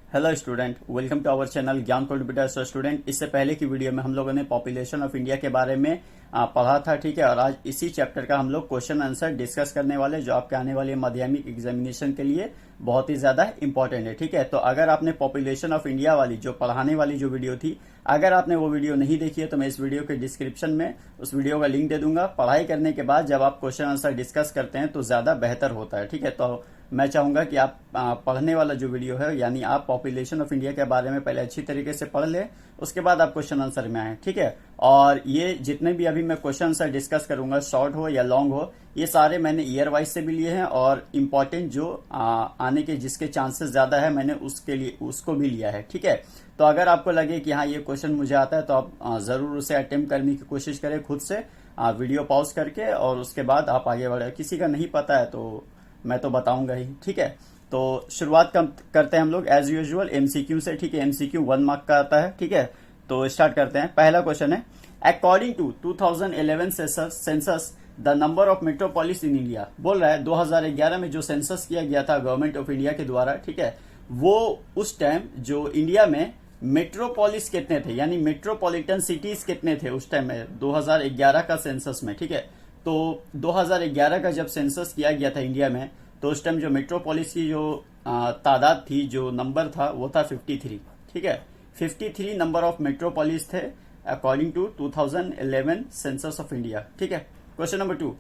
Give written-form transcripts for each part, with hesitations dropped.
Hello student, welcome to our channel Gyan computer. Student, इससे पहले की वीडियो में हम लोगों ने पॉपुलेशन ऑफ इंडिया के बारे में पढ़ा था, ठीक है। और आज इसी चैप्टर का हम लोग क्वेश्चन आंसर डिस्कस करने वाले, जो आपके आने वाले माध्यमिक एग्जामिनेशन के लिए बहुत ही ज्यादा इंपॉर्टेंट है, ठीक है। तो अगर आपने पॉपुलेशन ऑफ इंडिया वाली जो पढ़ाने वाली जो वीडियो थी, अगर आपने वो वीडियो नहीं देखी है तो मैं इस वीडियो के डिस्क्रिप्शन में उस वीडियो का लिंक दे दूंगा। पढ़ाई करने के बाद जब आप क्वेश्चन आंसर डिस्कस करते हैं तो ज्यादा बेहतर होता है, ठीक है। तो मैं चाहूंगा कि आप पढ़ने वाला जो वीडियो है, यानी आप पॉपुलेशन ऑफ इंडिया के बारे में पहले अच्छी तरीके से पढ़ लें, उसके बाद आप क्वेश्चन आंसर में आए, ठीक है। और ये जितने भी अभी मैं क्वेश्चन आंसर डिस्कस करूंगा, शॉर्ट हो या लॉन्ग हो, ये सारे मैंने ईयर वाइज से भी लिए हैं और इम्पोर्टेंट जो आने के जिसके चांसेस ज्यादा है मैंने उसके लिए उसको भी लिया है, ठीक है। तो अगर आपको लगे कि हाँ ये क्वेश्चन मुझे आता है तो आप जरूर उसे अटेम्प्ट करने की कोशिश करें खुद से, वीडियो पॉज करके, और उसके बाद आप आगे बढ़े। किसी का नहीं पता है तो मैं तो बताऊंगा ही, ठीक है। तो शुरुआत करते हैं हम लोग एज यूजुअल एमसीक्यू से, ठीक है। एमसीक्यू 1 मार्क का आता है, ठीक है। तो स्टार्ट करते हैं। पहला क्वेश्चन है, according to 2011 census the number of metropolis in India. बोल रहा है 2011 में जो सेंसस किया गया था गवर्नमेंट ऑफ इंडिया के द्वारा, ठीक है, वो उस टाइम जो इंडिया में मेट्रोपोलिस कितने थे, यानी मेट्रोपॉलिटन सिटीज कितने थे उस टाइम में 2011 का सेंसस में, ठीक है। तो 2011 का जब सेंसस किया गया था इंडिया में, तो उस टाइम जो मेट्रोपोलिस की जो तादाद थी, जो नंबर था, वो था 53, ठीक है। 53 नंबर ऑफ मेट्रोपोलिस थे according to 2011 census of India, ठीक है। Question number 2,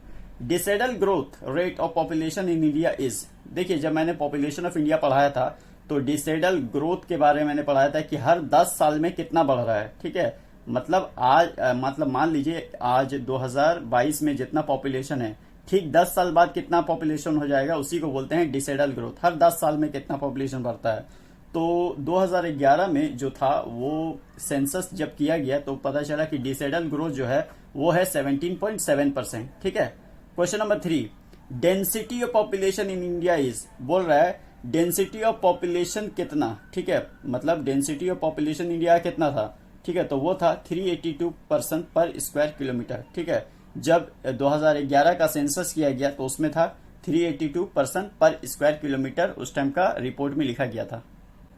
decadal growth rate of population in India is. देखिए, जब मैंने पॉपुलेशन ऑफ इंडिया पढ़ाया था तो डिसेडल ग्रोथ के बारे में मैंने पढ़ाया था कि हर 10 साल में कितना बढ़ रहा है, ठीक है। मतलब आज मतलब मान लीजिए आज 2022 में जितना पॉपुलेशन है, ठीक 10 साल बाद कितना पॉपुलेशन हो जाएगा, उसी को बोलते हैं डिसेडल ग्रोथ। हर 10 साल में कितना पॉपुलेशन बढ़ता है। तो 2011 में जो था वो सेंसस जब किया गया तो पता चला कि डिसेडल ग्रोथ जो है वो है 17.7%, ठीक है। Question number 3, density of population in India is. बोल रहा है डेंसिटी ऑफ पॉपुलेशन कितना, ठीक है। मतलब डेंसिटी ऑफ पॉपुलेशन इंडिया कितना था, ठीक है। तो वो था 382 पर्सन पर स्क्वायर किलोमीटर, ठीक है। जब 2011 का सेंसस किया गया तो उसमें था 382 पर्सन पर स्क्वायर किलोमीटर, उस टाइम का रिपोर्ट में लिखा गया था।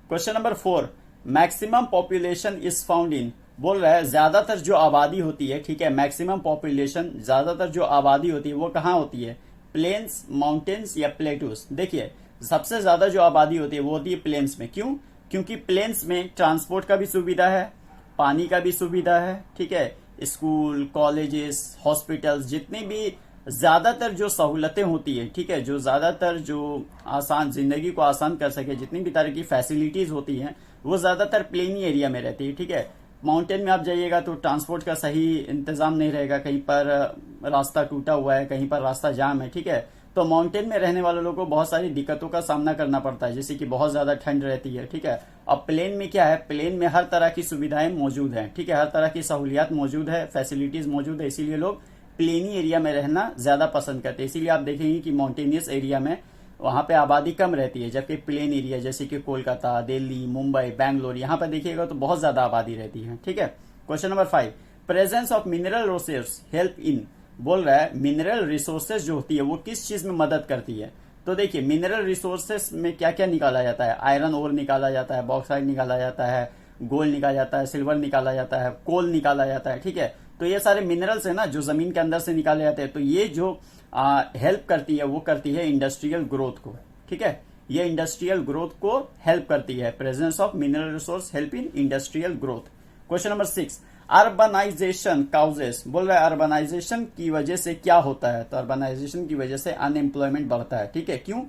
Question number 4, maximum population is found in. बोल रहा है ज्यादातर जो आबादी होती है, ठीक है, मैक्सिमम पॉपुलेशन, ज्यादातर जो आबादी होती है वो कहाँ होती है, प्लेन्स, माउंटेन्स या प्लेटूस। देखिए, सबसे ज्यादा जो आबादी होती है वो होती है प्लेन्स में। क्यों? क्योंकि प्लेन्स में ट्रांसपोर्ट का भी सुविधा है, पानी का भी सुविधा है, ठीक है। स्कूल, कॉलेजेस, हॉस्पिटल्स, जितनी भी ज्यादातर जो सहूलतें होती है, ठीक है, जो ज्यादातर जो आसान जिंदगी को आसान कर सके, जितनी भी तरह की फैसिलिटीज होती हैं वो ज्यादातर प्लेनी एरिया में रहती है, ठीक है। माउंटेन में आप जाइएगा तो ट्रांसपोर्ट का सही इंतजाम नहीं रहेगा, कहीं पर रास्ता टूटा हुआ है, कहीं पर रास्ता जाम है, ठीक है। तो माउंटेन में रहने वाले लोगों को बहुत सारी दिक्कतों का सामना करना पड़ता है, जैसे कि बहुत ज्यादा ठंड रहती है, ठीक है। अब प्लेन में क्या है, प्लेन में हर तरह की सुविधाएं मौजूद हैं, ठीक है, हर तरह की सहूलियात मौजूद है, फैसिलिटीज मौजूद है, इसीलिए लोग प्लेनी एरिया में रहना ज्यादा पसंद करते हैं। इसीलिए आप देखेंगे कि माउंटेनियस एरिया में वहां पे आबादी कम रहती है, जबकि प्लेन एरिया जैसे कि कोलकाता, दिल्ली, मुंबई, बैंगलोर, यहाँ पे देखिएगा तो बहुत ज्यादा आबादी रहती है, ठीक है। Question number 5, presence of mineral resource help इन। बोल रहा है मिनरल रिसोर्सेज जो होती है वो किस चीज में मदद करती है। तो देखिए, मिनरल रिसोर्सेज में क्या क्या निकाला जाता है, आयरन ओर निकाला जाता है, बॉक्साइड निकाला जाता है, गोल्ड निकाला जाता है, सिल्वर निकाला जाता है, कोल निकाला जाता है, ठीक है। तो ये सारे मिनरल्स है ना जो जमीन के अंदर से निकाले जाते हैं। तो ये जो हेल्प करती है वो करती है इंडस्ट्रियल ग्रोथ को, ठीक है। ये इंडस्ट्रियल ग्रोथ को हेल्प करती है। Presence of mineral resource help in industrial growth. Question number 6, urbanisation causes. बोल रहा है अर्बनाइजेशन की वजह से क्या होता है। तो अर्बनाइजेशन की वजह से अनएम्प्लॉयमेंट बढ़ता है, ठीक है। क्यों?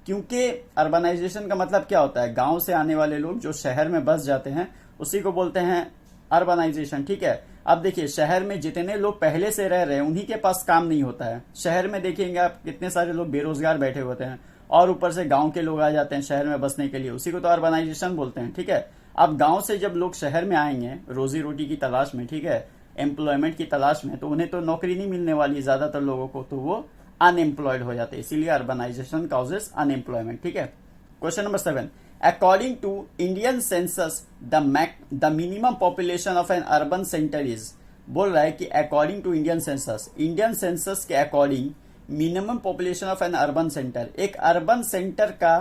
क्योंकि अर्बनाइजेशन का मतलब क्या होता है, गांव से आने वाले लोग जो शहर में बस जाते हैं उसी को बोलते हैं अर्बनाइजेशन, ठीक है। अब देखिए, शहर में जितने लोग पहले से रह रहे हैं उन्हीं के पास काम नहीं होता है। शहर में देखेंगे आप कितने सारे लोग बेरोजगार बैठे होते हैं, और ऊपर से गांव के लोग आ जाते हैं शहर में बसने के लिए, उसी को तो अर्बनाइजेशन बोलते हैं, ठीक है। अब गांव से जब लोग शहर में आएंगे रोजी रोटी की तलाश में, ठीक है, एम्प्लॉयमेंट की तलाश में, तो उन्हें तो नौकरी नहीं मिलने वाली ज्यादातर लोगों को, तो वो अनएम्प्लॉयड हो जाते हैं। इसीलिए अर्बनाइजेशन काउजेस अनएम्प्लॉयमेंट, ठीक है। Question number 7, according to Indian census the minimum population of an urban centre is. बोल रहा है कि अकॉर्डिंग टू इंडियन सेंसस के according minimum population of an urban centre, एक अर्बन सेंटर का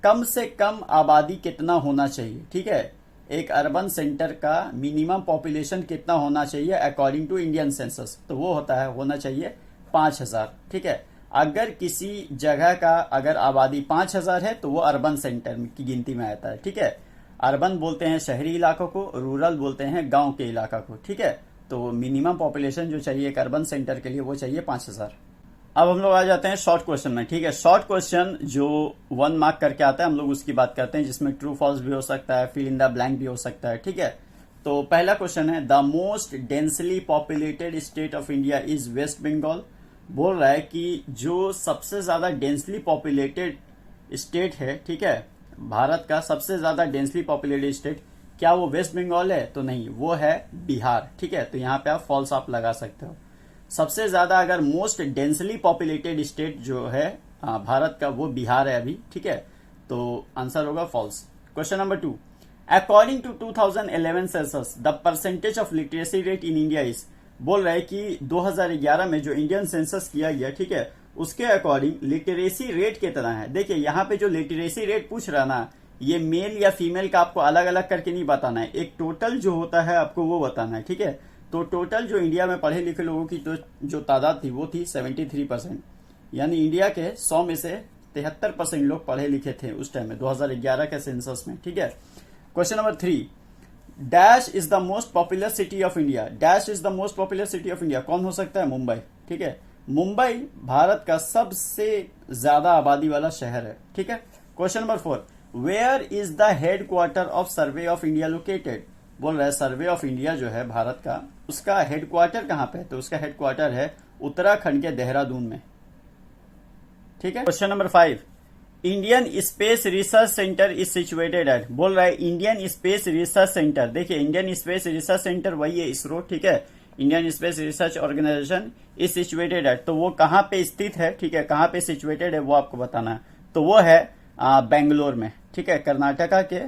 कम से कम आबादी कितना होना चाहिए, ठीक है। एक अर्बन सेंटर का मिनिमम पॉपुलेशन कितना होना चाहिए अकॉर्डिंग टू इंडियन सेंसस, तो वो होना चाहिए 5000, ठीक है। अगर किसी जगह का अगर आबादी 5000 है तो वो अर्बन सेंटर की गिनती में आता है, ठीक है। अर्बन बोलते हैं शहरी इलाकों को, रूरल बोलते हैं गांव के इलाका को, ठीक है। तो मिनिमम पॉपुलेशन जो चाहिए एक अर्बन सेंटर के लिए वो चाहिए 5000। अब हम लोग आ जाते हैं शॉर्ट क्वेश्चन में, ठीक है। शॉर्ट क्वेश्चन जो 1 मार्क करके आता है हम लोग उसकी बात करते हैं, जिसमें ट्रू फॉल्स भी हो सकता है, फिल इन द ब्लैंक भी हो सकता है, ठीक है। तो पहला क्वेश्चन है, the most densely populated state of India is West Bengal. बोल रहा है कि जो सबसे ज्यादा डेंसली पॉपुलेटेड स्टेट है, ठीक है, भारत का सबसे ज्यादा डेंसली पॉपुलेटेड स्टेट, क्या वो वेस्ट बंगाल है? तो नहीं, वो है बिहार, ठीक है। तो यहाँ पे आप फॉल्स आप लगा सकते हो। सबसे ज्यादा अगर मोस्ट डेंसली पॉपुलेटेड स्टेट जो है भारत का वो बिहार है अभी, ठीक है। तो आंसर होगा false. Question number 2, according to 2011 census the percentage of literacy rate in India is. बोल रहा है कि 2011 में जो इंडियन सेंसस किया गया, ठीक है, उसके अकॉर्डिंग लिटरेसी रेट कितना है। देखिए यहाँ पे जो लिटरेसी रेट पूछ रहा ना, ये मेल या फीमेल का आपको अलग अलग करके नहीं बताना है, एक टोटल जो होता है आपको वो बताना है, ठीक है। तो टोटल जो इंडिया में पढ़े लिखे लोगों की जो तादाद थी वो थी 73%, यानी इंडिया के 100 में से 73% लोग पढ़े लिखे थे उस टाइम में 2011 के सेंसस में, ठीक है। Question number 3, dash is the most popular city of India. Dash is the most popular city of India कौन हो सकता है? मुंबई, ठीक है। मुंबई भारत का सबसे ज्यादा आबादी वाला शहर है, ठीक है। Question number 4, where is the headquarter of survey of India located. बोल रहा है सर्वे ऑफ इंडिया जो है भारत का, उसका हेडक्वार्टर कहां पे है? तो उसका हेडक्वार्टर है उत्तराखंड के देहरादून में, ठीक है। Question number 5, Indian space research centre is situated at. बोल रहा है इंडियन स्पेस रिसर्च सेंटर, देखिए इंडियन स्पेस रिसर्च सेंटर वही है इसरो, ठीक है। Indian space research organisation is situated at, तो वो कहां पे स्थित है, ठीक है, कहां पे सिचुएटेड है वो आपको बताना है। तो वो है बेंगलोर में, ठीक है, कर्नाटका के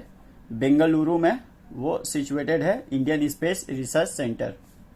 बेंगलुरु में वो सिचुएटेड है इंडियन स्पेस रिसर्च सेंटर।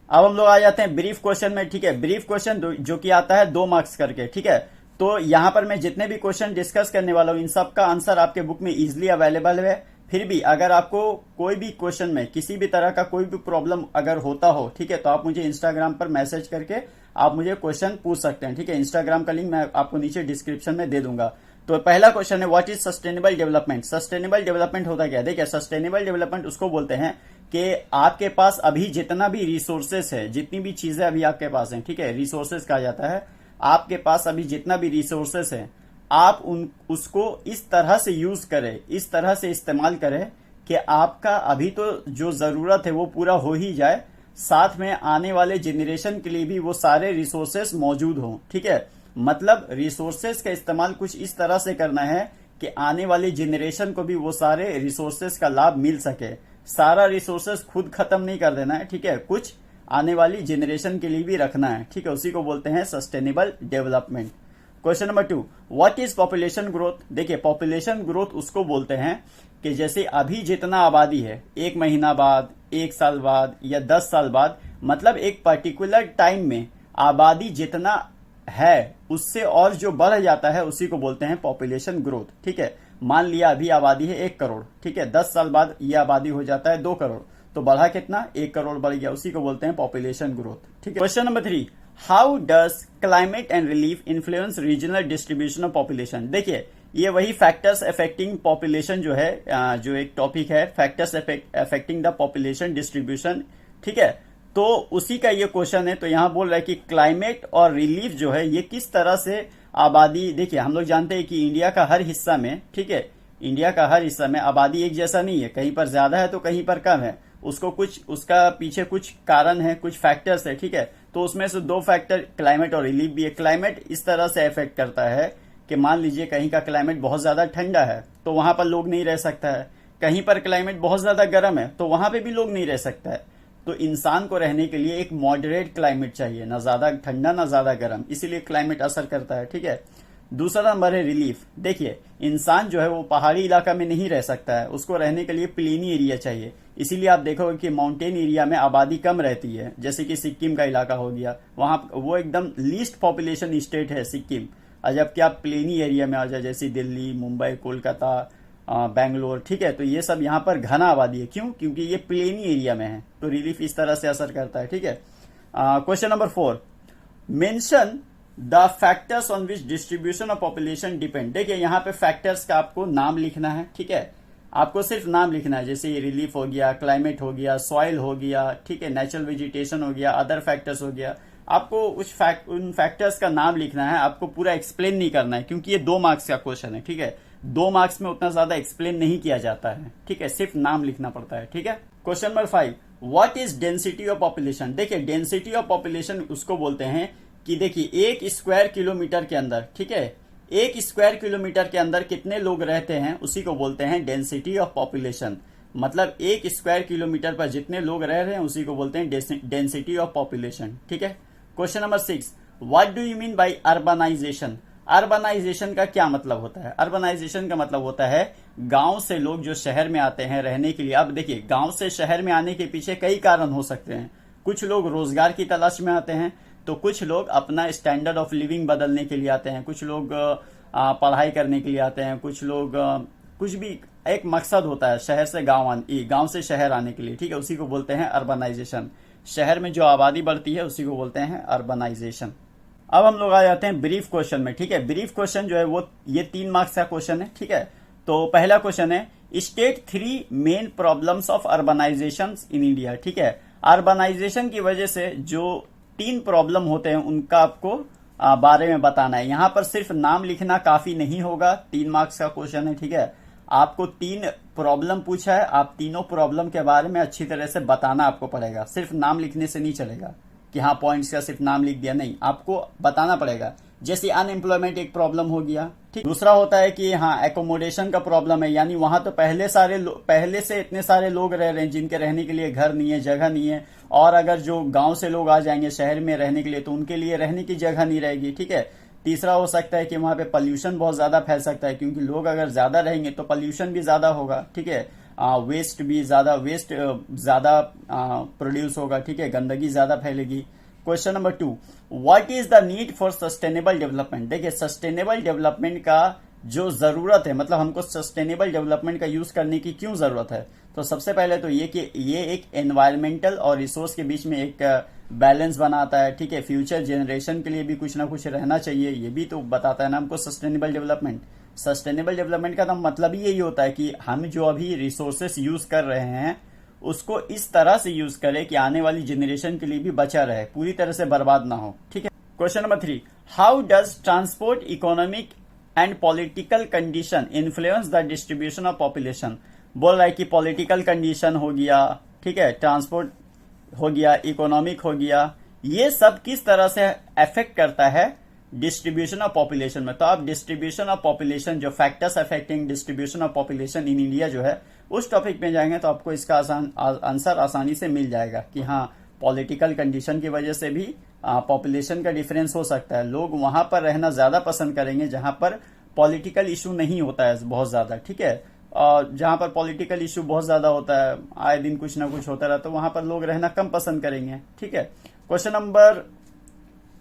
अब हम लोग आ जाते हैं ब्रीफ क्वेश्चन में, ठीक है। ब्रीफ क्वेश्चन जो कि आता है 2 मार्क्स करके, ठीक है। तो यहां पर मैं जितने भी क्वेश्चन डिस्कस करने वाला हूं इन सब का आंसर आपके बुक में इजिली अवेलेबल है। फिर भी अगर आपको कोई भी क्वेश्चन में किसी भी तरह का कोई भी प्रॉब्लम अगर होता हो, ठीक है, तो आप मुझे इंस्टाग्राम पर मैसेज करके आप मुझे क्वेश्चन पूछ सकते हैं, ठीक है। इंस्टाग्राम का लिंक मैं आपको नीचे डिस्क्रिप्शन में दे दूंगा। तो पहला क्वेश्चन है, what is sustainable development. Sustainable development होता क्या है? देखिए सस्टेनेबल डेवलपमेंट उसको बोलते हैं कि आपके पास अभी जितना भी रिसोर्सेस है, जितनी भी चीजें अभी आपके पास हैं, ठीक है, रिसोर्सेस कहा जाता है। आपके पास अभी जितना भी रिसोर्सेस है आप उसको इस तरह से यूज करें, इस तरह से इस्तेमाल करें कि आपका अभी तो जो जरूरत है वो पूरा हो ही जाए, साथ में आने वाले जेनरेशन के लिए भी वो सारे रिसोर्सेस मौजूद हों, ठीक है। मतलब रिसोर्सेस का इस्तेमाल कुछ इस तरह से करना है कि आने वाले जेनरेशन को भी वो सारे रिसोर्सेस का लाभ मिल सके। सारा रिसोर्सेस खुद खत्म नहीं कर देना है, ठीक है, कुछ आने वाली जेनरेशन के लिए भी रखना है, ठीक है। उसी को बोलते हैं sustainable development. Question number 2, what is population growth. देखिए पॉपुलेशन ग्रोथ उसको बोलते हैं कि जैसे अभी जितना आबादी है 1 महीना बाद, 1 साल बाद या 10 साल बाद, मतलब एक पर्टिकुलर टाइम में आबादी जितना है उससे और जो बढ़ जाता है उसी को बोलते हैं पॉपुलेशन ग्रोथ, ठीक है। मान लिया अभी आबादी है 1 करोड़, ठीक है, 10 साल बाद ये आबादी हो जाता है 2 करोड़, तो बढ़ा कितना? 1 करोड़ बढ़ गया, उसी को बोलते हैं पॉपुलेशन ग्रोथ, ठीक है। Question number 3, how does climate and relief influence regional distribution of population. देखिए ये वही फैक्टर्स अफेक्टिंग पॉपुलेशन जो है, जो एक टॉपिक है, factors affecting the population distribution, ठीक है। तो उसी का ये क्वेश्चन है। तो यहां बोल रहा है कि क्लाइमेट और रिलीफ जो है ये किस तरह से आबादी, देखिए हम लोग जानते हैं कि इंडिया का हर हिस्सा में, ठीक है, इंडिया का हर हिस्सा में आबादी एक जैसा नहीं है, कहीं पर ज्यादा है तो कहीं पर कम है। उसको कुछ, उसका पीछे कुछ कारण है, कुछ फैक्टर्स है, ठीक है। तो उसमें से 2 फैक्टर क्लाइमेट और रिलीफ भी है। क्लाइमेट इस तरह से अफेक्ट करता है कि मान लीजिए कहीं का क्लाइमेट बहुत ज्यादा ठंडा है तो वहां पर लोग नहीं रह सकता है, कहीं पर क्लाइमेट बहुत ज्यादा गर्म है तो वहां पे भी लोग नहीं रह सकता है। तो इंसान को रहने के लिए एक मॉडरेट क्लाइमेट चाहिए, ना ज्यादा ठंडा ना ज्यादा गर्म, इसीलिए क्लाइमेट असर करता है, ठीक है। दूसरा नंबर है रिलीफ। देखिए इंसान जो है वो पहाड़ी इलाका में नहीं रह सकता है, उसको रहने के लिए प्लेनी एरिया चाहिए। इसीलिए आप देखोगे कि माउंटेन एरिया में आबादी कम रहती है, जैसे कि सिक्किम का इलाका हो गया, वहां वो एकदम लीस्ट पॉपुलेशन स्टेट है सिक्किम, और जबकि आप प्लेनी एरिया में आ जाए जैसे दिल्ली, मुंबई, कोलकाता, बेंगलोर, ठीक है, तो ये सब यहाँ पर घना आबादी है। क्यों? क्योंकि ये प्लेनी एरिया में है, तो रिलीफ इस तरह से असर करता है। ठीक है, question number 4, mention the factors on which distribution of population depend. देखिए यहाँ पे फैक्टर्स का आपको नाम लिखना है। ठीक है, आपको सिर्फ नाम लिखना है, जैसे ये रिलीफ हो गया, क्लाइमेट हो गया, सॉइल हो गया, ठीक है, नेचुरल वेजिटेशन हो गया, अदर फैक्टर्स हो गया। आपको उन फैक्टर्स का नाम लिखना है, आपको पूरा एक्सप्लेन नहीं करना है, क्योंकि ये 2 मार्क्स का क्वेश्चन है। ठीक है, 2 मार्क्स में उतना ज्यादा एक्सप्लेन नहीं किया जाता है। ठीक है, सिर्फ नाम लिखना पड़ता है। ठीक है, question number 5, what is density of population. देखिए डेंसिटी ऑफ पॉपुलेशन उसको बोलते हैं कि देखिए 1 स्क्वायर किलोमीटर के अंदर, ठीक है, 1 स्क्वायर किलोमीटर के अंदर कितने लोग रहते हैं उसी को बोलते हैं डेंसिटी ऑफ पॉपुलेशन। मतलब 1 स्क्वायर किलोमीटर पर जितने लोग रह रहे हैं उसी को बोलते हैं डेंसिटी ऑफ पॉपुलेशन। ठीक है, question number 6, what do you mean by urbanisation. Urbanisation का क्या मतलब होता है? अर्बनाइजेशन का मतलब होता है गांव से लोग जो शहर में आते हैं रहने के लिए। अब देखिए गांव से शहर में आने के पीछे कई कारण हो सकते हैं। कुछ लोग रोजगार की तलाश में आते हैं, तो कुछ लोग अपना स्टैंडर्ड ऑफ लिविंग बदलने के लिए आते हैं, कुछ लोग पढ़ाई करने के लिए आते हैं, कुछ लोग कुछ भी एक मकसद होता है शहर से गांव से शहर आने के लिए। ठीक है, उसी को बोलते हैं अर्बनाइजेशन। शहर में जो आबादी बढ़ती है उसी को बोलते हैं अर्बनाइजेशन। अब हम लोग आ जाते हैं ब्रीफ क्वेश्चन में। ठीक है, ब्रीफ क्वेश्चन जो है वो ये 3 मार्क्स का क्वेश्चन है। ठीक है, तो पहला क्वेश्चन है state 3 main problems of urbanisation in India. ठीक है, अर्बनाइजेशन की वजह से जो 3 प्रॉब्लम होते हैं उनका आपको बारे में बताना है। यहां पर सिर्फ नाम लिखना काफी नहीं होगा, 3 मार्क्स का क्वेश्चन है। ठीक है, आपको 3 प्रॉब्लम पूछा है, आप तीनों प्रॉब्लम के बारे में अच्छी तरह से बताना आपको पड़ेगा। सिर्फ नाम लिखने से नहीं चलेगा कि हाँ पॉइंट्स का सिर्फ नाम लिख दिया, नहीं, आपको बताना पड़ेगा। जैसे अनएम्प्लॉयमेंट एक प्रॉब्लम हो गया। ठीक, दूसरा होता है कि हाँ एकोमोडेशन का प्रॉब्लम है, यानी वहां तो पहले से इतने सारे लोग रह रहे हैं जिनके रहने के लिए घर नहीं है, जगह नहीं है, और अगर जो गांव से लोग आ जाएंगे शहर में रहने के लिए तो उनके लिए रहने की जगह नहीं रहेगी। ठीक है, तीसरा हो सकता है कि वहां पे पॉल्यूशन बहुत ज्यादा फैल सकता है, क्योंकि लोग अगर ज्यादा रहेंगे तो पॉल्यूशन भी ज्यादा होगा। ठीक है, वेस्ट ज्यादा प्रोड्यूस होगा। ठीक है, गंदगी ज्यादा फैलेगी। Question number 2, what is the need for sustainable development. देखिए सस्टेनेबल डेवलपमेंट का जो जरूरत है, मतलब हमको सस्टेनेबल डेवलपमेंट का यूज करने की क्यों जरूरत है, तो सबसे पहले तो ये कि ये एक एनवायरमेंटल और रिसोर्स के बीच में एक बैलेंस बनाता है। ठीक है, फ्यूचर जनरेशन के लिए भी कुछ ना कुछ रहना चाहिए, ये भी तो बताता है ना हमको सस्टेनेबल डेवलपमेंट। सस्टेनेबल डेवलपमेंट का तो मतलब ही यही होता है कि हम जो अभी रिसोर्सेस यूज कर रहे हैं उसको इस तरह से यूज करें कि आने वाली जनरेशन के लिए भी बचा रहे, पूरी तरह से बर्बाद ना हो। ठीक है, question number 3, how does transport, economic and political condition influence the distribution of population. बोल रहा है कि पॉलिटिकल कंडीशन हो गया, ठीक है, ट्रांसपोर्ट हो गया, इकोनॉमिक हो गया, ये सब किस तरह से अफेक्ट करता है डिस्ट्रीब्यूशन ऑफ पॉपुलेशन में। तो आप डिस्ट्रीब्यूशन ऑफ पॉपुलेशन, जो factors affecting distribution of population in India जो है उस टॉपिक में जाएंगे तो आपको इसका आंसर आसानी से मिल जाएगा कि हाँ पॉलिटिकल कंडीशन की वजह से भी पॉपुलेशन का डिफरेंस हो सकता है। लोग वहां पर रहना ज्यादा पसंद करेंगे जहां पर पॉलिटिकल इशू नहीं होता है बहुत ज्यादा। ठीक है, और जहां पर पॉलिटिकल इशू बहुत ज्यादा होता है, आए दिन कुछ ना कुछ होता रहता है, तो वहां पर लोग रहना कम पसंद करेंगे। ठीक है, question number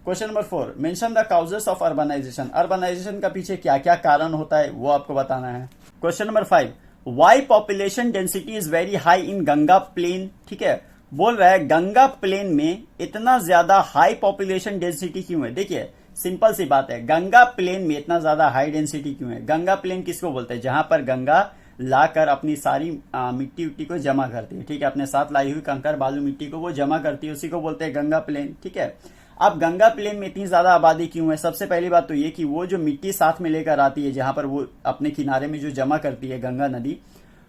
4, mention the causes of urbanisation. Urbanisation का पीछे क्या क्या कारण होता है वो आपको बताना है। Question number 5, why population density is very high in Ganga plain. ठीक है, बोल रहा है गंगा प्लेन में इतना ज्यादा हाई पॉपुलेशन डेंसिटी क्यों है। देखिए सिंपल सी बात है, गंगा प्लेन में इतना ज्यादा हाई डेंसिटी क्यों है। गंगा प्लेन किसको बोलते हैं? जहां पर गंगा लाकर अपनी सारी मिट्टी उट्टी को जमा करती है। ठीक है, अपने साथ लाई हुई कंकर बालू मिट्टी को वो जमा करती है, उसी को बोलते हैं गंगा प्लेन। ठीक है, अब गंगा प्लेन में इतनी ज्यादा आबादी क्यों है? सबसे पहली बात तो ये कि वो जो मिट्टी साथ में लेकर आती है, जहां पर वो अपने किनारे में जो जमा करती है गंगा नदी,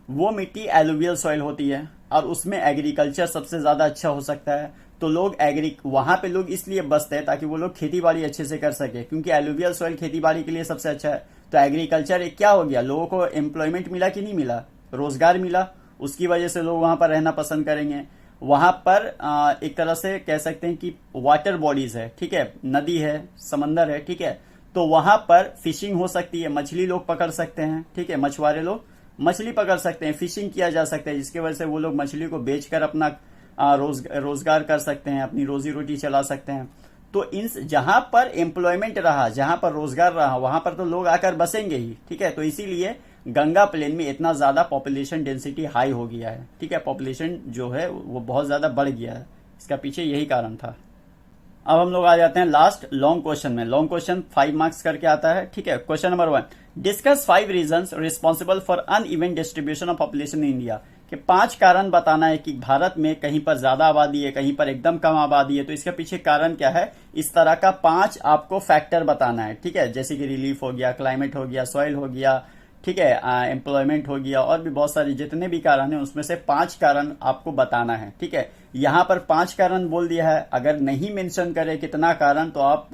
वो मिट्टी एलुवियल सॉइल होती है और उसमें एग्रीकल्चर सबसे ज्यादा अच्छा हो सकता है। तो लोग वहां पे लोग इसलिए बसते हैं ताकि वो लोग खेती बाड़ी अच्छे से कर सके, क्योंकि एलुवियल सॉइल खेती बाड़ी के लिए सबसे अच्छा है। तो एग्रीकल्चर एक क्या हो गया, लोगों को एम्प्लॉयमेंट मिला कि नहीं मिला, रोजगार मिला, उसकी वजह से लोग वहां पर रहना पसंद करेंगे। वहां पर एक तरह से कह सकते हैं कि वाटर बॉडीज है, ठीक है, नदी है, समंदर है, ठीक है, तो वहां पर फिशिंग हो सकती है, मछली लोग पकड़ सकते हैं। ठीक है, मछुआरे लोग मछली पकड़ सकते हैं, फिशिंग किया जा सकता है, जिसकी वजह से वो लोग मछली को बेचकर अपना रोजगार कर सकते हैं, अपनी रोजी रोटी चला सकते हैं। तो इन जहां पर एम्प्लॉयमेंट रहा, जहां पर रोजगार रहा, वहां पर तो लोग आकर बसेंगे ही, ठीक है। तो इसीलिए गंगा प्लेन में इतना ज्यादा पॉपुलेशन डेंसिटी हाई हो गया है, ठीक है। पॉपुलेशन जो है वो बहुत ज्यादा बढ़ गया है, इसका पीछे यही कारण था। अब हम लोग आ जाते हैं लास्ट लॉन्ग क्वेश्चन में। लॉन्ग क्वेश्चन 5 मार्क्स करके आता है, ठीक है। Question number 1, discuss 5 reasons responsible for uneven distribution of population in India. कि 5 कारण बताना है कि भारत में कहीं पर ज्यादा आबादी है, कहीं पर एकदम कम आबादी है, तो इसके पीछे कारण क्या है, इस तरह का 5 आपको फैक्टर बताना है, ठीक है। जैसे कि रिलीफ हो गया, क्लाइमेट हो गया, सॉइल हो गया, ठीक है, एम्प्लॉयमेंट हो गया, और भी बहुत सारे जितने भी कारण हैं उसमें से 5 कारण आपको बताना है, ठीक है। यहां पर 5 कारण बोल दिया है, अगर नहीं मेंशन करे कितना कारण तो आप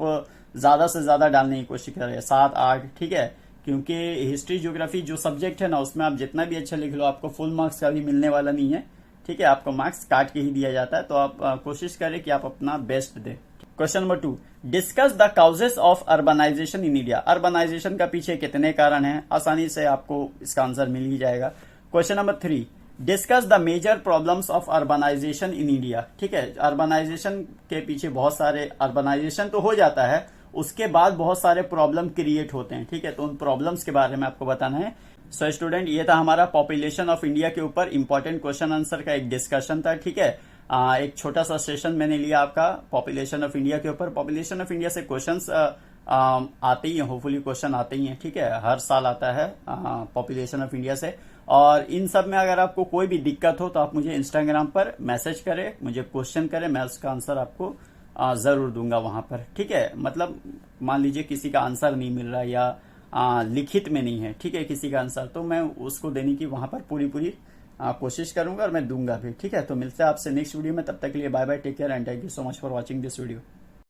ज्यादा से ज्यादा डालने की कोशिश करें, 7 8, ठीक है। क्योंकि हिस्ट्री ज्योग्राफी जो सब्जेक्ट है ना, उसमें आप जितना भी अच्छा लिख लो आपको फुल मार्क्स का भी मिलने वाला नहीं है, ठीक है। आपको मार्क्स काट के ही दिया जाता है, तो आप कोशिश करें कि आप अपना बेस्ट दें। Question number 2, discuss the causes of urbanisation in India. Urbanisation का पीछे कितने कारण हैं, आसानी से आपको इसका आंसर मिल ही जाएगा। Question number 3, discuss the major problems of urbanisation in India, ठीक है। अर्बनाइजेशन के पीछे बहुत सारे, अर्बनाइजेशन तो हो जाता है, उसके बाद बहुत सारे प्रॉब्लम क्रिएट होते हैं, ठीक है। तो उन प्रॉब्लम्स के बारे में आपको बताना है। सो स्टूडेंट, ये था हमारा पॉपुलेशन ऑफ इंडिया के ऊपर इंपॉर्टेंट क्वेश्चन आंसर का एक डिस्कशन था, ठीक है। एक छोटा सा सेशन मैंने लिया आपका पॉपुलेशन ऑफ इंडिया के ऊपर। पॉपुलेशन ऑफ इंडिया से क्वेश्चंस आते ही हैं, होपफुली क्वेश्चन आते ही हैं, ठीक है। हर साल आता है पॉपुलेशन ऑफ इंडिया से। और इन सब में अगर आपको कोई भी दिक्कत हो तो आप मुझे इंस्टाग्राम पर मैसेज करें, मुझे क्वेश्चन करें, मैं उसका आंसर आपको जरूर दूंगा वहां पर, ठीक है। मतलब मान लीजिए किसी का आंसर नहीं मिल रहा या लिखित में नहीं है, ठीक है, किसी का आंसर, तो मैं उसको देने की वहां पर पूरी कोशिश करूंगा और मैं दूंगा भी, ठीक है। तो मिलते हैं आपसे नेक्स्ट वीडियो में, तब तक के लिए bye bye, take care and thank you so much for watching this video.